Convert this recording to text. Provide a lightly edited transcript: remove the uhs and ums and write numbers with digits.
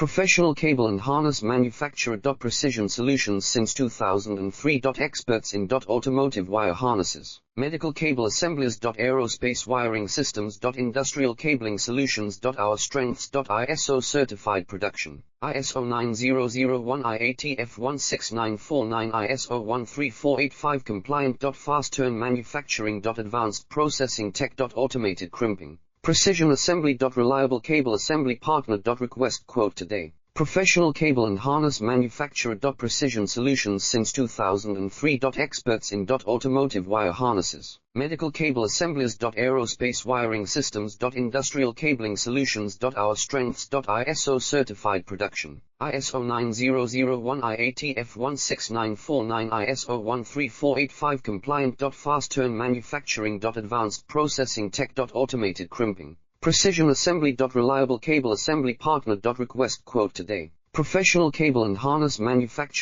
Professional cable and harness manufacturer. Precision solutions since 2003. Experts in automotive wire harnesses, medical cable assemblies. Aerospace wiring systems. Industrial cabling solutions. Our strengths. ISO certified production, ISO 9001 IATF 16949 ISO 13485 compliant. Fast turn manufacturing. Advanced processing tech. Automated crimping, precision assembly. Reliable cable assembly partner. Request quote today. Professional cable and harness manufacturer. Precision solutions since 2003. Experts in automotive wire harnesses, medical cable assemblies. Aerospace wiring systems. Industrial cabling solutions. Our strengths. ISO certified production, ISO 9001 IATF 16949 ISO 13485 compliant. Fast turn manufacturing. Advanced processing tech. Automated crimping, precision assembly. Reliable cable assembly partner. Request quote today. Professional cable and harness manufacturer.